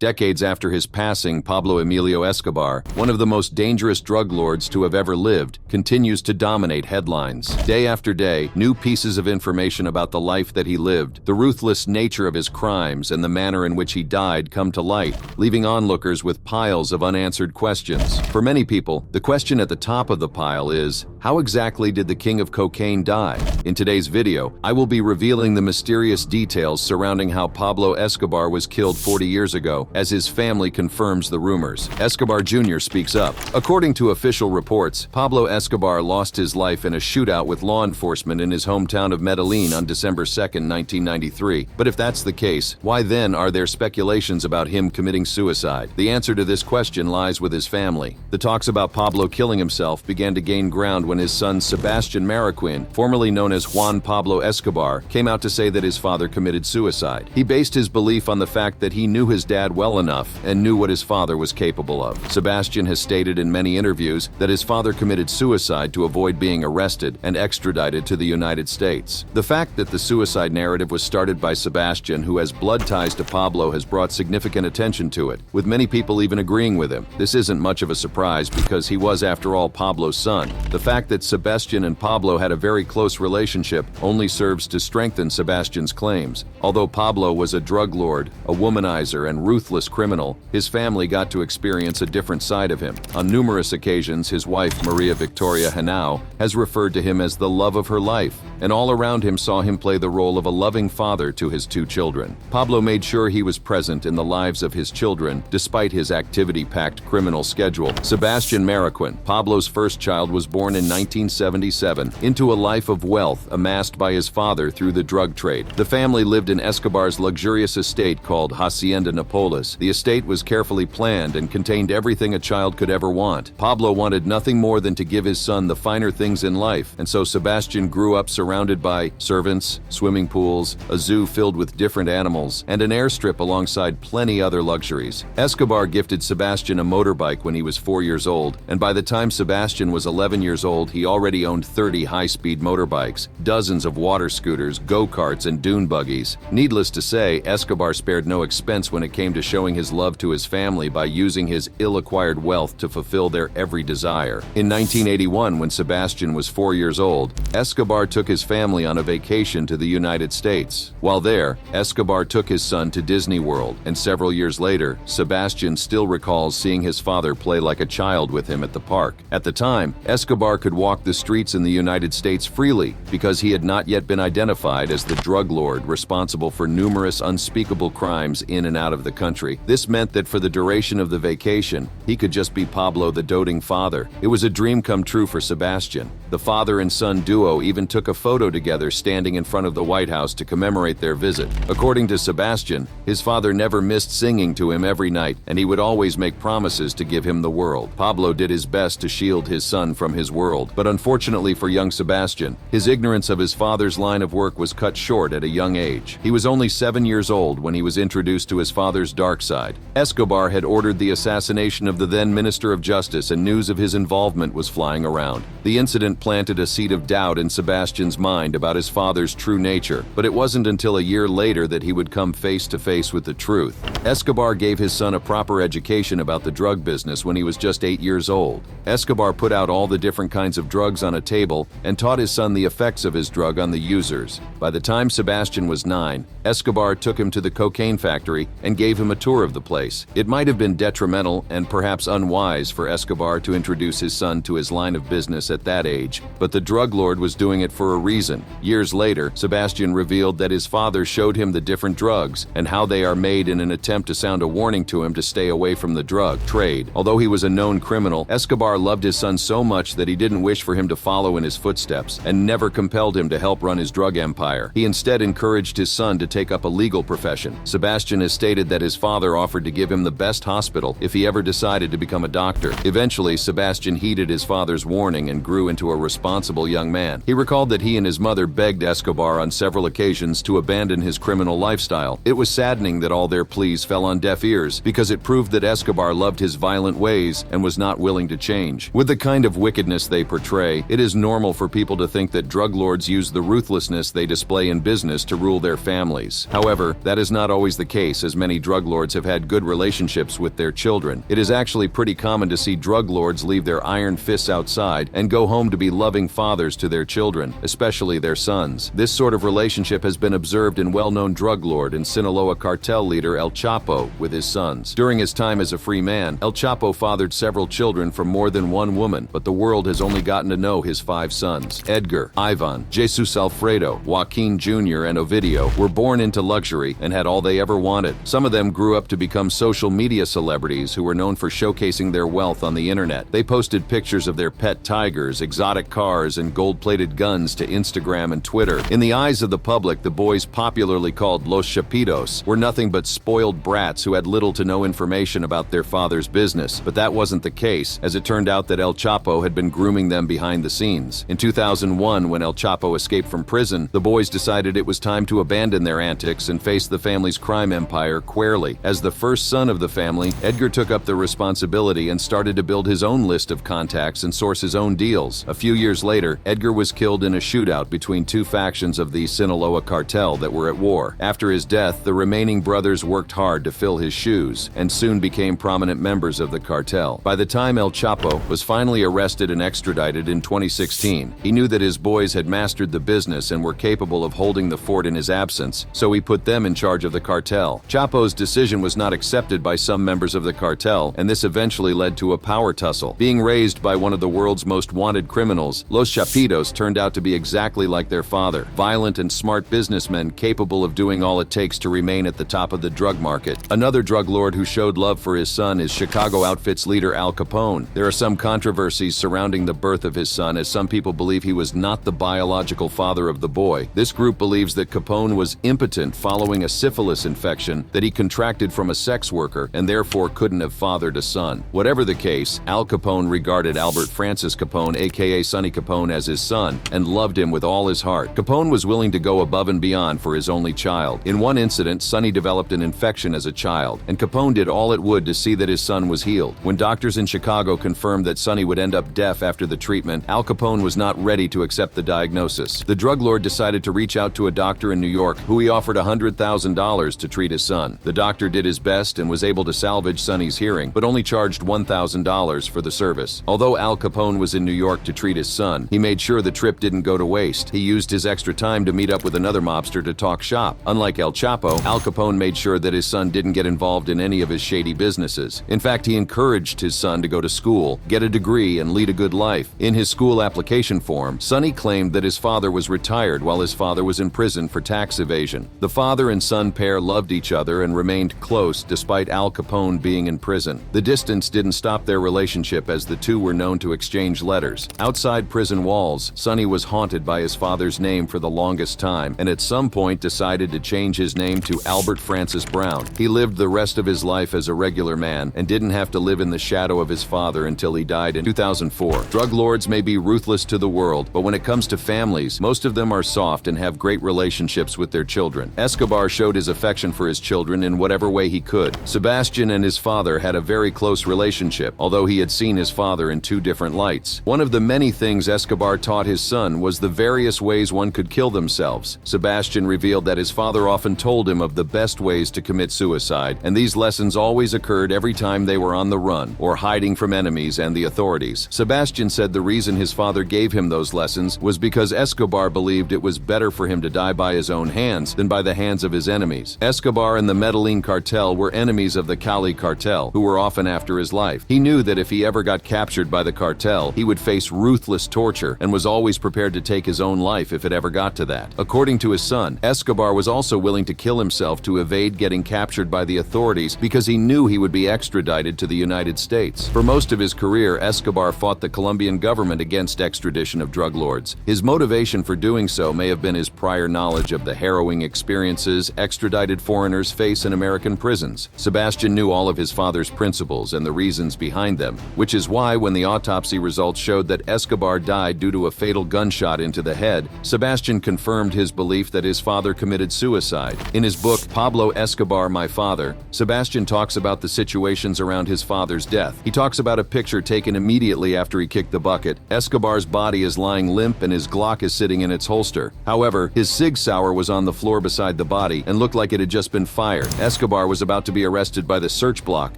Decades after his passing, Pablo Emilio Escobar, one of the most dangerous drug lords to have ever lived, continues to dominate headlines. Day after day, new pieces of information about the life that he lived, the ruthless nature of his crimes, and the manner in which he died come to light, leaving onlookers with piles of unanswered questions. For many people, the question at the top of the pile is, how exactly did the king of cocaine die? In today's video, I will be revealing the mysterious details surrounding how Pablo Escobar was killed 40 years ago, as his family confirms the rumors. Escobar Jr. speaks up. According to official reports, Pablo Escobar lost his life in a shootout with law enforcement in his hometown of Medellin on December 2, 1993. But if that's the case, why then are there speculations about him committing suicide? The answer to this question lies with his family. The talks about Pablo killing himself began to gain ground when his son Sebastian Marroquin, formerly known as Juan Pablo Escobar, came out to say that his father committed suicide. He based his belief on the fact that he knew his dad well enough and knew what his father was capable of. Sebastian has stated in many interviews that his father committed suicide to avoid being arrested and extradited to the United States. The fact that the suicide narrative was started by Sebastian, who has blood ties to Pablo, has brought significant attention to it, with many people even agreeing with him. This isn't much of a surprise because he was, after all, Pablo's son. The fact that Sebastian and Pablo had a very close relationship only serves to strengthen Sebastian's claims. Although Pablo was a drug lord, a womanizer, and ruthless criminal, his family got to experience a different side of him. On numerous occasions, his wife, Maria Victoria Henao, has referred to him as the love of her life, and all around him saw him play the role of a loving father to his two children. Pablo made sure he was present in the lives of his children, despite his activity-packed criminal schedule. Sebastian Marroquin, Pablo's first child, was born in 1977 into a life of wealth amassed by his father through the drug trade. The family lived in Escobar's luxurious estate called Hacienda Napoles. The estate was carefully planned and contained everything a child could ever want. Pablo wanted nothing more than to give his son the finer things in life, and so Sebastian grew up surrounded by servants, swimming pools, a zoo filled with different animals, and an airstrip alongside plenty other luxuries. Escobar gifted Sebastian a motorbike when he was 4 years old, and by the time Sebastian was 11 years old, he already owned 30 high-speed motorbikes, dozens of water scooters, go-karts, and dune buggies. Needless to say, Escobar spared no expense when it came to showing his love to his family by using his ill-acquired wealth to fulfill their every desire. In 1981, when Sebastian was 4 years old, Escobar took his family on a vacation to the United States. While there, Escobar took his son to Disney World, and several years later, Sebastian still recalls seeing his father play like a child with him at the park. At the time, Escobar could walk the streets in the United States freely because he had not yet been identified as the drug lord responsible for numerous unspeakable crimes in and out of the country. This meant that for the duration of the vacation, he could just be Pablo the doting father. It was a dream come true for Sebastian. The father and son duo even took a photo together standing in front of the White House to commemorate their visit. According to Sebastian, his father never missed singing to him every night, and he would always make promises to give him the world. Pablo did his best to shield his son from his world, but unfortunately for young Sebastian, his ignorance of his father's line of work was cut short at a young age. He was only 7 years old when he was introduced to his father's dark side. Escobar had ordered the assassination of the then Minister of Justice, and news of his involvement was flying around. The incident planted a seed of doubt in Sebastian's mind about his father's true nature, but it wasn't until a year later that he would come face to face with the truth. Escobar gave his son a proper education about the drug business when he was just 8 years old. Escobar put out all the different kinds of drugs on a table and taught his son the effects of his drug on the users. By the time Sebastian was 9, Escobar took him to the cocaine factory and gave him a tour of the place. It might have been detrimental and perhaps unwise for Escobar to introduce his son to his line of business at that age, but the drug lord was doing it for a reason. Years later, Sebastian revealed that his father showed him the different drugs and how they are made in an attempt to sound a warning to him to stay away from the drug trade. Although he was a known criminal, Escobar loved his son so much that he didn't wish for him to follow in his footsteps and never compelled him to help run his drug empire. He instead encouraged his son to take up a legal profession. Sebastian has stated that his father offered to give him the best hospital if he ever decided to become a doctor. Eventually, Sebastian heeded his father's warning and grew into a responsible young man. He recalled that he and his mother begged Escobar on several occasions to abandon his criminal lifestyle. It was saddening that all their pleas fell on deaf ears because it proved that Escobar loved his violent ways and was not willing to change. With the kind of wickedness they they portray, it is normal for people to think that drug lords use the ruthlessness they display in business to rule their families. However, that is not always the case, as many drug lords have had good relationships with their children. It is actually pretty common to see drug lords leave their iron fists outside and go home to be loving fathers to their children, especially their sons. This sort of relationship has been observed in well-known drug lord and Sinaloa cartel leader El Chapo with his sons. During his time as a free man, El Chapo fathered several children from more than one woman, but the world has only gotten to know his 5 sons. Edgar, Ivan, Jesus Alfredo, Joaquin Jr., and Ovidio were born into luxury and had all they ever wanted. Some of them grew up to become social media celebrities who were known for showcasing their wealth on the internet. They posted pictures of their pet tigers, exotic cars, and gold-plated guns to Instagram and Twitter. In the eyes of the public, the boys, popularly called Los Chapitos, were nothing but spoiled brats who had little to no information about their father's business. But that wasn't the case, as it turned out that El Chapo had been grooming them behind the scenes. In 2001, when El Chapo escaped from prison, the boys decided it was time to abandon their antics and face the family's crime empire squarely. As the first son of the family, Edgar took up the responsibility and started to build his own list of contacts and source his own deals. A few years later, Edgar was killed in a shootout between 2 factions of the Sinaloa cartel that were at war. After his death, the remaining brothers worked hard to fill his shoes and soon became prominent members of the cartel. By the time El Chapo was finally arrested and extradited in 2016, he knew that his boys had mastered the business and were capable of holding the fort in his absence, so he put them in charge of the cartel. Chapo's decision was not accepted by some members of the cartel, and this eventually led to a power tussle. Being raised by one of the world's most wanted criminals, Los Chapitos turned out to be exactly like their father, violent and smart businessmen capable of doing all it takes to remain at the top of the drug market. Another drug lord who showed love for his son is Chicago outfits leader Al Capone. There are some controversies surrounding the birth of his son, as some people believe he was not the biological father of the boy. This group believes that Capone was impotent following a syphilis infection that he contracted from a sex worker and therefore couldn't have fathered a son. Whatever the case, Al Capone regarded Albert Francis Capone, aka Sonny Capone, as his son and loved him with all his heart. Capone was willing to go above and beyond for his only child. In one incident, Sonny developed an infection as a child, and Capone did all it would to see that his son was healed. When doctors in Chicago confirmed that Sonny would end up deaf after the treatment, Al Capone was not ready to accept the diagnosis. The drug lord decided to reach out to a doctor in New York who he offered $100,000 to treat his son. The doctor did his best and was able to salvage Sonny's hearing, but only charged $1,000 for the service. Although Al Capone was in New York to treat his son, he made sure the trip didn't go to waste. He used his extra time to meet up with another mobster to talk shop. Unlike El Chapo, Al Capone made sure that his son didn't get involved in any of his shady businesses. In fact, he encouraged his son to go to school, get a degree, and lead a good life. In his school application form, Sonny claimed that his father was retired while his father was in prison for tax evasion. The father and son pair loved each other and remained close despite Al Capone being in prison. The distance didn't stop their relationship, as the two were known to exchange letters. Outside prison walls, Sonny was haunted by his father's name for the longest time, and at some point decided to change his name to Albert Francis Brown. He lived the rest of his life as a regular man and didn't have to live in the shadow of his father until he died in 2004. Drug lords may be ruthless to the world, but when it comes to families, most of them are soft and have great relationships with their children. Escobar showed his affection for his children in whatever way he could. Sebastian and his father had a very close relationship, although he had seen his father in 2 different lights. One of the many things Escobar taught his son was the various ways one could kill themselves. Sebastian revealed that his father often told him of the best ways to commit suicide, and these lessons always occurred every time they were on the run or hiding from enemies and the authorities. Sebastian said the reason his father gave him those lessons was because Escobar believed it was better for him to die by his own hands than by the hands of his enemies. Escobar and the Medellin cartel were enemies of the Cali cartel, who were often after his life. He knew that if he ever got captured by the cartel, he would face ruthless torture and was always prepared to take his own life if it ever got to that. According to his son, Escobar was also willing to kill himself to evade getting captured by the authorities because he knew he would be extradited to the United States. For most of his career, Escobar fought the Colombian government against extradition of drug lords. His motivation for doing so may have been his prior knowledge of the harrowing experiences extradited foreigners face in American prisons. Sebastian knew all of his father's principles and the reasons behind them, which is why when the autopsy results showed that Escobar died due to a fatal gunshot into the head, Sebastian confirmed his belief that his father committed suicide. In his book, Pablo Escobar, My Father, Sebastian talks about the situations around his father's death. He talks about a picture taken immediately after he kicked the bucket, Escobar's body is lying limp and his Glock is sitting in its holster. However, his Sig Sauer was on the floor beside the body and looked like it had just been fired. Escobar was about to be arrested by the search block,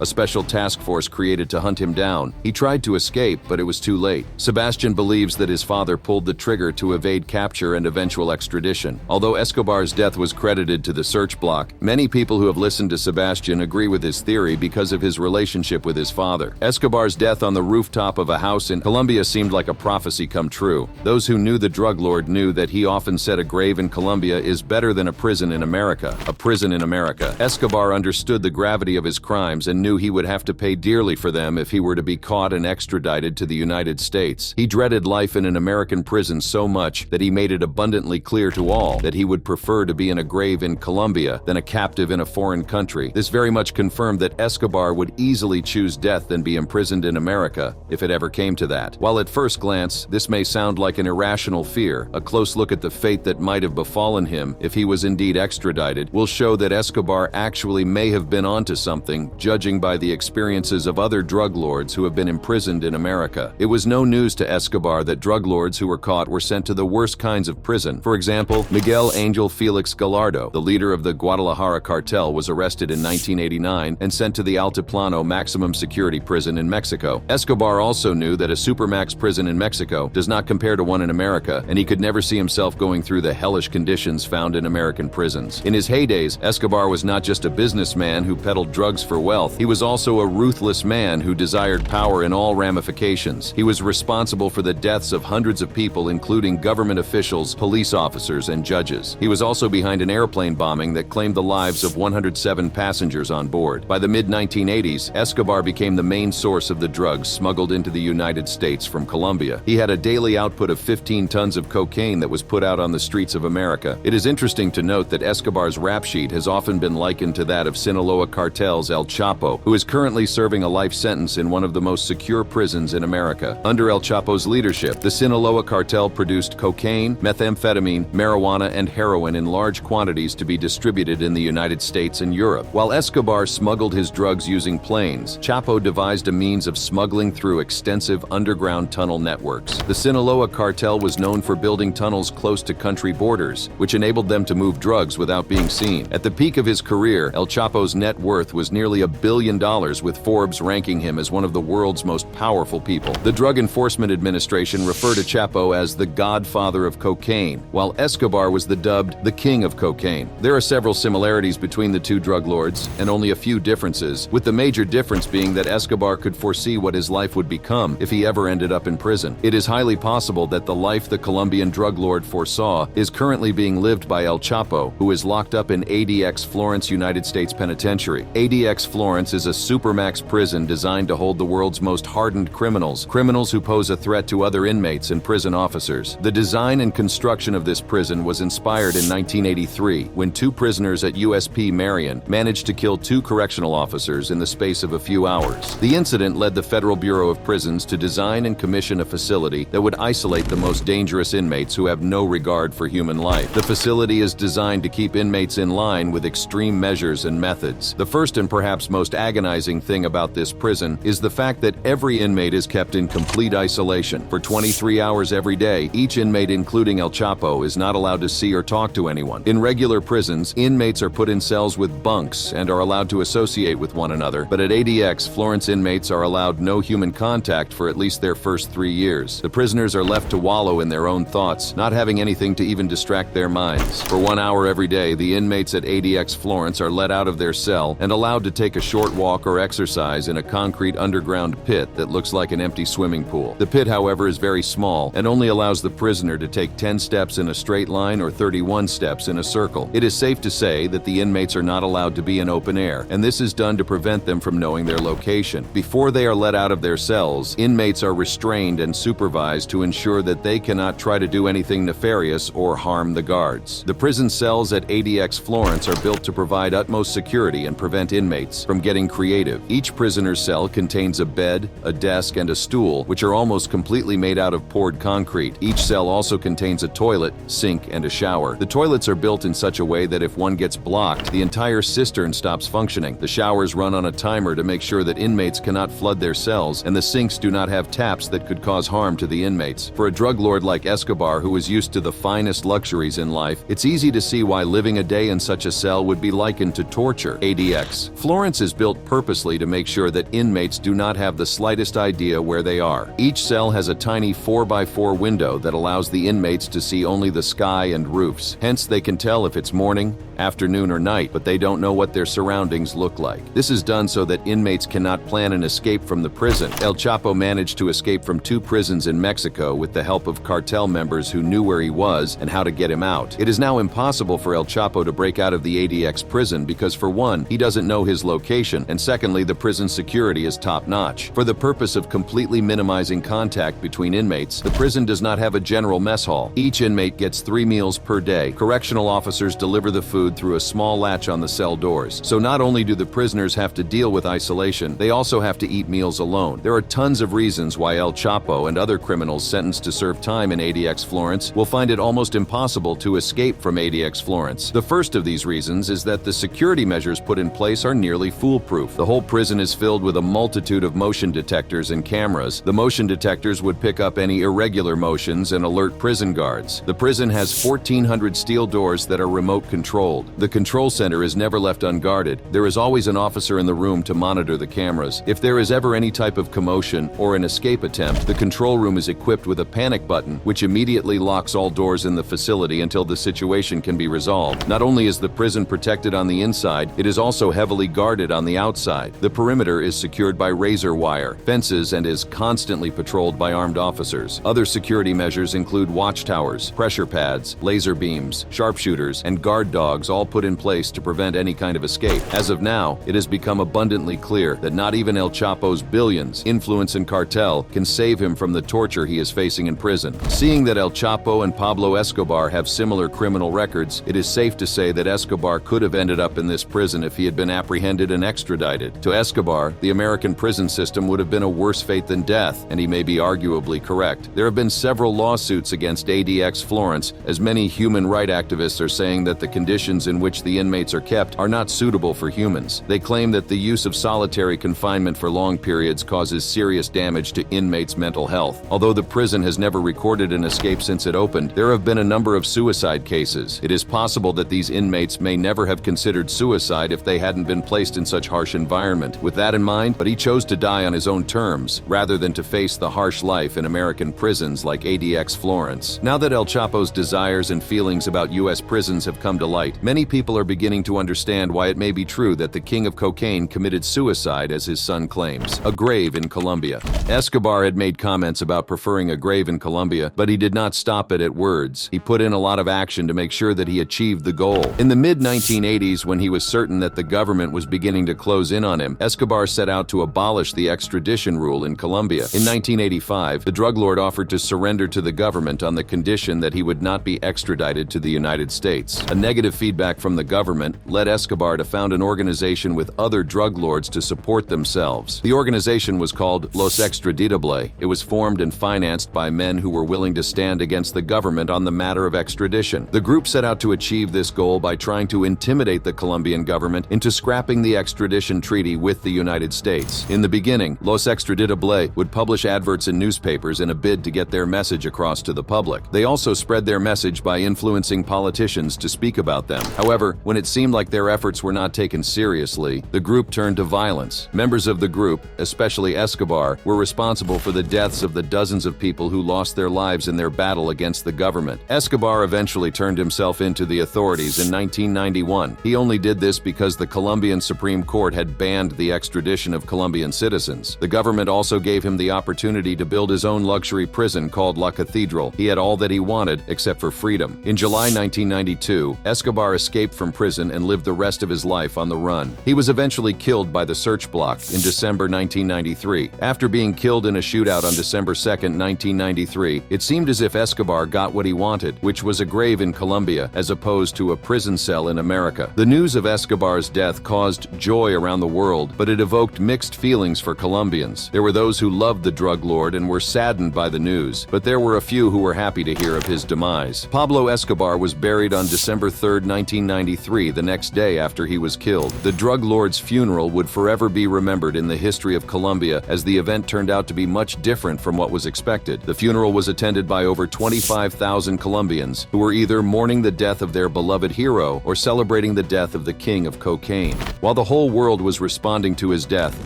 a special task force created to hunt him down. He tried to escape, but it was too late. Sebastian believes that his father pulled the trigger to evade capture and eventual extradition. Although Escobar's death was credited to the search block, many people who have listened to Sebastian agree with his theory because of his relationship with his father. Escobar's death on the rooftop of a house in Colombia seemed like a prophecy come true. Those who knew the drug lord knew that he often said a grave in Colombia is better than a prison in America. A prison in America. Escobar understood the gravity of his crimes and knew he would have to pay dearly for them if he were to be caught and extradited to the United States. He dreaded life in an American prison so much that he made it abundantly clear to all that he would prefer to be in a grave in Colombia than a captive in a foreign country. This very much confirmed that Escobar would easily choose death than be imprisoned in America, if it ever came to that. While at first glance, this may sound like an irrational fear, a close look at the fate that might have befallen him if he was indeed extradited will show that Escobar actually may have been onto something, judging by the experiences of other drug lords who have been imprisoned in America. It was no news to Escobar that drug lords who were caught were sent to the worst kinds of prison. For example, Miguel Angel Felix Gallardo, the leader of the Guadalajara cartel, was arrested in 1989 and sent to the Altiplano maximum security prison in Mexico. Escobar also knew that a supermax prison in Mexico does not compare to one in America, and he could never see himself going through the hellish conditions found in American prisons. In his heydays, Escobar was not just a businessman who peddled drugs for wealth, he was also a ruthless man who desired power in all ramifications. He was responsible for the deaths of hundreds of people, including government officials, police officers, and judges. He was also behind an airplane bombing that claimed the lives of 107 passengers on board. By the mid-1980s, Escobar became the main source of the drugs smuggled into the United States from Colombia. He had a daily output of 15 tons of cocaine that was put out on the streets of America. It is interesting to note that Escobar's rap sheet has often been likened to that of Sinaloa cartel's El Chapo, who is currently serving a life sentence in one of the most secure prisons in America. Under El Chapo's leadership, the Sinaloa cartel produced cocaine, methamphetamine, marijuana, and heroin in large quantities to be distributed in the United States and Europe. While Escobar smuggled his drugs using planes, Chapo devised a means of smuggling through extensive underground tunnel networks. The Sinaloa cartel was known for building tunnels close to country borders, which enabled them to move drugs without being seen. At the peak of his career, El Chapo's net worth was nearly $1 billion, with Forbes ranking him as one of the world's most powerful people. The Drug Enforcement Administration referred to Chapo as the godfather of cocaine, while Escobar was dubbed the king of cocaine. There are several similarities between the two drug lords, and only a few differences, with the major difference being that Escobar could foresee what his life would become if he ever ended up in prison. It is highly possible that the life the Colombian drug lord foresaw is currently being lived by El Chapo, who is locked up in ADX Florence United States Penitentiary. ADX Florence is a supermax prison designed to hold the world's most hardened criminals who pose a threat to other inmates and prison officers. The design and construction of this prison was inspired in 1983 when two prisoners at USP Marion managed to kill two correctional officers in the space of a few hours. The incident led the Federal Bureau of Prisons to design and commission a facility that would isolate the most dangerous inmates who have no regard for human life. The facility is designed to keep inmates in line with extreme measures and methods. The first and perhaps most agonizing thing about this prison is the fact that every inmate is kept in complete isolation. For 23 hours every day, each inmate, including El Chapo, is not allowed to see or talk to anyone. In regular prisons, inmates are put in cells with bunks and are allowed to associate with one another, but at ADX, Florence inmates are allowed no human contact for at least their first 3 years. The prisoners are left to wallow in their own thoughts, not having anything to even distract their minds. For 1 hour every day, the inmates at ADX Florence are let out of their cell and allowed to take a short walk or exercise in a concrete underground pit that looks like an empty swimming pool. The pit, however, is very small and only allows the prisoner to take 10 steps in a straight line or 31 steps in a circle. It is safe to say that the inmates are not allowed to be in open air, and this is done to prevent them from knowing their location. Before they are let out of their cells, inmates are restrained and supervised to ensure that they cannot try to do anything nefarious or harm the guards. The prison cells at ADX Florence are built to provide utmost security and prevent inmates from getting creative. Each prisoner's cell contains a bed, a desk, and a stool, which are almost completely made out of poured concrete. Each cell also contains a toilet, sink, and a shower. The toilets are built in such a way that if one gets blocked, the entire cistern stops functioning. The showers run on a timer to make sure that inmates cannot flood their cells, and the sinks do not have taps taps that could cause harm to the inmates. For a drug lord like Escobar, who was used to the finest luxuries in life, it's easy to see why living a day in such a cell would be likened to torture. ADX. Florence is built purposely to make sure that inmates do not have the slightest idea where they are. Each cell has a tiny 4x4 window that allows the inmates to see only the sky and roofs. Hence, they can tell if it's morning, afternoon, or night, but they don't know what their surroundings look like. This is done so that inmates cannot plan an escape from the prison. El Chapo managed to escape from 2 prisons in Mexico with the help of cartel members who knew where he was and how to get him out. It is now impossible for El Chapo to break out of the ADX prison because, for one, he doesn't know his location, and secondly, the prison security is top-notch. For the purpose of completely minimizing contact between inmates, the prison does not have a general mess hall. Each inmate gets 3 meals per day. Correctional officers deliver the food through a small latch on the cell doors. So not only do the prisoners have to deal with isolation, they also have to eat meals alone. There are tons of reasons why El Chapo and other criminals sentenced to serve time in ADX Florence will find it almost impossible to escape from ADX Florence. The first of these reasons is that the security measures put in place are nearly foolproof. The whole prison is filled with a multitude of motion detectors and cameras. The motion detectors would pick up any irregular motions and alert prison guards. The prison has 1,400 steel doors that are remote controlled. The control center is never left unguarded. There is always an officer in the room to monitor the cameras. If there is ever any type of commotion or an escape attempt, the control room is equipped with a panic button, which immediately locks all doors in the facility until the situation can be resolved. Not only is the prison protected on the inside, it is also heavily guarded on the outside. The perimeter is secured by razor wire, fences, and is constantly patrolled by armed officers. Other security measures include watchtowers, pressure pads, laser beams, sharpshooters, and guard dogs, all put in place to prevent any kind of escape. As of now, it has become abundantly clear that not even El Chapo's billions, influence, and cartel can save him from the torture he is facing in prison. Seeing that El Chapo and Pablo Escobar have similar criminal records, it is safe to say that Escobar could have ended up in this prison if he had been apprehended and extradited. To Escobar, the American prison system would have been a worse fate than death, and he may be arguably correct. There have been several lawsuits against ADX Florence, as many human rights activists are saying that the conditions in which the inmates are kept are not suitable for humans. They claim that the use of solitary confinement for long periods causes serious damage to inmates' mental health. Although the prison has never recorded an escape since it opened, there have been a number of suicide cases. It is possible that these inmates may never have considered suicide if they hadn't been placed in such harsh environment. With that in mind, but he chose to die on his own terms, rather than to face the harsh life in American prisons like ADX Florence. Now that El Chapo's desires and feelings about U.S. prisons have come to light, many people are beginning to understand why it may be true that the king of cocaine committed suicide, as his son claims. A grave in Colombia. Escobar had made comments about preferring a grave in Colombia, but he did not stop it at words. He put in a lot of action to make sure that he achieved the goal. In the mid-1980s, when he was certain that the government was beginning to close in on him, Escobar set out to abolish the extradition rule in Colombia. In 1985, the drug lord offered to surrender to the government on the condition that he would not be extradited to the United States. A negative feedback from the government led Escobar to found an organization with other drug lords to support themselves. The organization was called Los Extraditables. It was formed and financed by men who were willing to stand against the government on the matter of extradition. The group set out to achieve this goal by trying to intimidate the Colombian government into scrapping the extradition treaty with the United States. In the beginning, Los Extraditables would publish adverts in newspapers in a bid to get their message across to the public. They also spread their message by influencing politicians to speak about them. However, when it seemed like their efforts were not taken seriously, the group turned to violence. Members of the group, especially Escobar, were responsible for the deaths of the dozens of people who lost their lives in their battle against the government. Escobar eventually turned himself into the authorities in 1991. He only did this because the Colombian Supreme Court had banned the extradition of Colombian citizens. The government also gave him the opportunity to build his own luxury prison called La Cathedral. He had all that he wanted except for freedom. In July 1992, Escobar escaped from prison and lived the rest of his life on the run. He was eventually killed by the search block in December 1993. After being killed in a shootout on December 2, 1993, it seemed as if Escobar got what he wanted, which was a grave in Colombia as opposed to a prison cell in America. The news of Escobar's death caused joy around the world, but it evoked mixed feelings for Colombians. There were those who loved the drug lord and were saddened by the news, but there were a few who were happy to hear of his demise. Pablo Escobar was buried on December 3, 1993, the next day after he was killed. The drug lord's funeral would forever be remembered in the history of Colombia, as the event turned out to be much different from what was expected. The funeral was attended by over 25,000 Colombians, who were either mourning the death of their beloved hero or celebrating the death of the king of cocaine. While the whole world was responding to his death,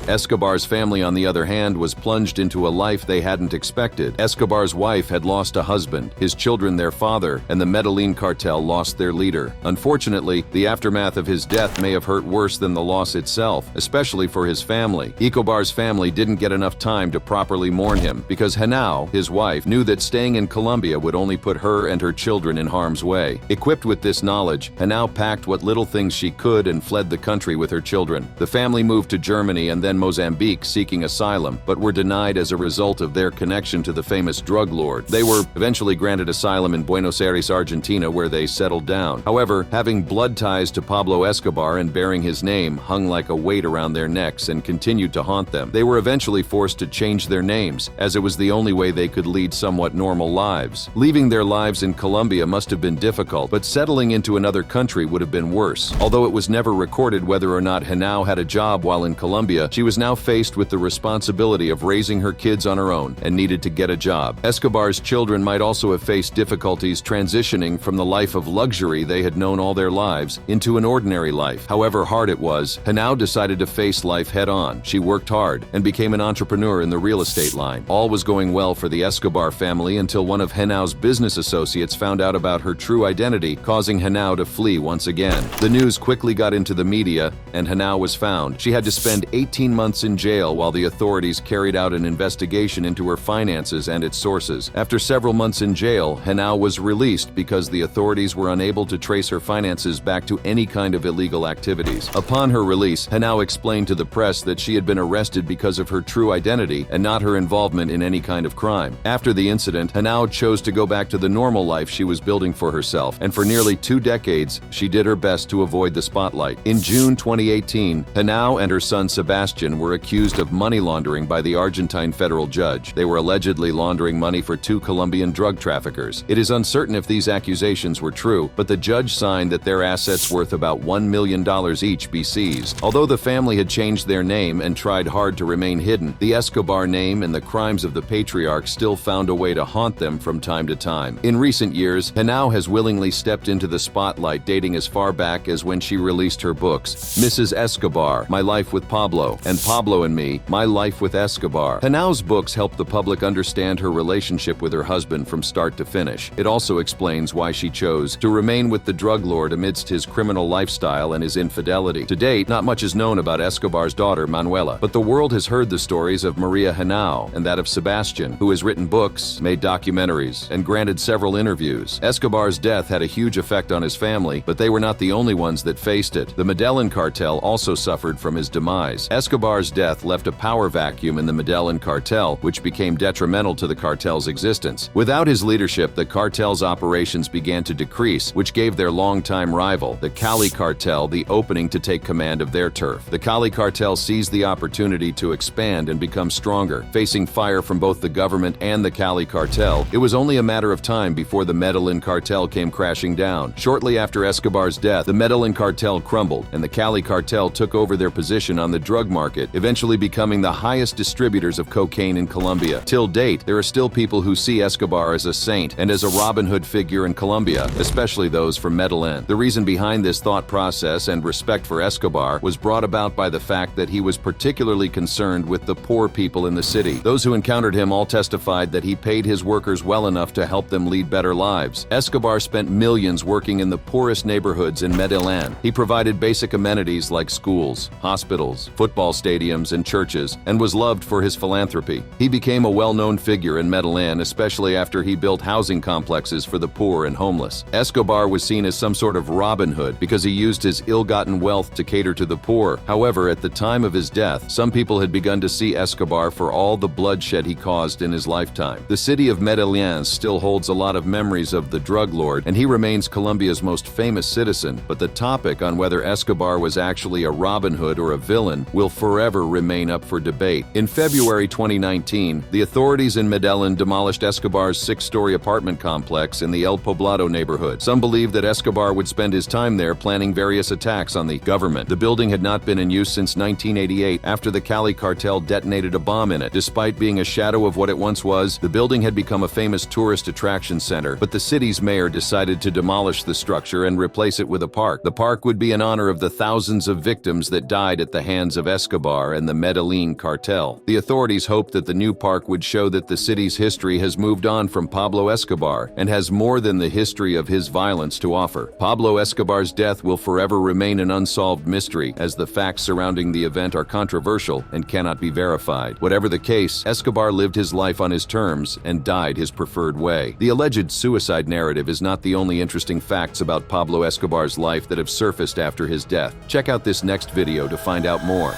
Escobar's family, on the other hand, was plunged into a life they hadn't expected. Escobar's wife had lost a husband, his children their father, and the Medellin cartel lost their leader. Unfortunately, the aftermath of his death may have hurt worse than the loss itself, especially for his family. Escobar's family didn't get enough time to properly mourn him because Henao, his wife, knew that staying in Colombia would only put her and her children in harm's way. Equipped with this knowledge, Henao packed what little things she could and fled the country with her children. The family moved to Germany and then Mozambique seeking asylum, but were denied as a result of their connection to the famous drug lord. They were eventually granted asylum in Buenos Aires, Argentina, where they settled down. However, having blood ties to Pablo Escobar and bearing his name hung like a weight around their necks and continued to haunt them. They were eventually forced to change their names, as it was the only way they could lead somewhat normal lives. Leaving their lives in Colombia must have been difficult, but settling into another country would have been worse. Although it was never recorded whether or not Henao had a job while in Colombia, she was now faced with the responsibility of raising her kids on her own and needed to get a job. Escobar's children might also have faced difficulties transitioning from the life of luxury they had known all their lives into an ordinary life. However hard it was, Henao decided to face life head-on. She worked hard and became an entrepreneur in the real estate line. All was going well for the Escobar family until one of Henao's business associates found out about her true identity, causing Henao to flee once again. The news quickly got into the media, and Henao was found. She had to spend 18 months in jail while the authorities carried out an investigation into her finances and its sources. After several months in jail, Henao was released because the authorities were unable to trace her finances back to any kind of illegal activities. Upon her release, Henao explained to the press that she had been arrested because of her true identity and not her involvement in any kind of crime. After the incident, Henao chose to go back to the normal life she was building for herself, and for nearly 2 decades, she did her best to avoid the spotlight. In June 2018, Henao and her son Sebastian were accused of money laundering by the Argentine federal judge. They were allegedly laundering money for 2 Colombian drug traffickers. It is uncertain if these accusations were true, but the judge signed that their assets worth about $1 million each be seized. Although the family had changed their name and tried hard to remain hidden, the Escobar name and the crimes of the patriarch still found a way to haunt them from time to time. In recent years, Henao has willingly stepped into the spotlight, dating as far back as when she released her books, Mrs. Escobar, My Life with Pablo, and Pablo and Me, My Life with Escobar. Henao's books help the public understand her relationship with her husband from start to finish. It also explains why she chose to remain with the drug lord amidst his criminal lifestyle and his infidelity. To date, not much is known about Escobar's daughter, Manuela, but the world has heard the stories of Maria Henao and that of Sebastian, who has written books, made documentaries, and granted several interviews. Escobar's death had a huge effect on his family, but they were not the only ones that faced it. The Medellin cartel also suffered from his demise. Escobar's death left a power vacuum in the Medellin cartel, which became detrimental to the cartel's existence. Without his leadership, the cartel's operations began to decrease, which gave their longtime rival, the Cali cartel, the opening to take command of their turf. The Cali cartel seized the opportunity to expand and become stronger. Facing fire from both the government and the Cali cartel, it was only a matter of time before the Medellin cartel came crashing down. Shortly after Escobar's death, the Medellin cartel crumbled, and the Cali cartel took over their position on the drug market, eventually becoming the highest distributors of cocaine in Colombia. Till date, there are still people who see Escobar as a saint and as a Robin Hood figure in Colombia, especially those from Medellin. The reason behind this thought process and respect for Escobar was brought about by the fact that he was particularly concerned with the poor people in the city. Those who encountered him all testified that he paid his workers well enough to help them lead better lives. Escobar spent millions working in the poorest neighborhoods in Medellin. He provided basic amenities like schools, hospitals, football stadiums, and churches, and was loved for his philanthropy. He became a well-known figure in Medellin, especially after he built housing complexes for the poor and homeless. Escobar was seen as some sort of Robin Hood because he used his ill-gotten wealth to cater to the poor. However, at the time of his death, some people had begun to see Escobar for all the bloodshed he caused in his lifetime. The city of Medellin still holds a lot of memories of the drug lord, and he remains Colombia's most famous citizen, but the topic on whether Escobar was actually a Robin Hood or a villain will forever remain up for debate. In February 2019, the authorities in Medellin demolished Escobar's 6-story apartment complex in the El Poblado neighborhood. Some believe that Escobar Escobar would spend his time there planning various attacks on the government. The building had not been in use since 1988 after the Cali cartel detonated a bomb in it. Despite being a shadow of what it once was, the building had become a famous tourist attraction center, but the city's mayor decided to demolish the structure and replace it with a park. The park would be in honor of the thousands of victims that died at the hands of Escobar and the Medellin cartel. The authorities hoped that the new park would show that the city's history has moved on from Pablo Escobar and has more than the history of his violence to offer. Pablo Escobar's death will forever remain an unsolved mystery, as the facts surrounding the event are controversial and cannot be verified. Whatever the case, Escobar lived his life on his terms and died his preferred way. The alleged suicide narrative is not the only interesting facts about Pablo Escobar's life that have surfaced after his death. Check out this next video to find out more.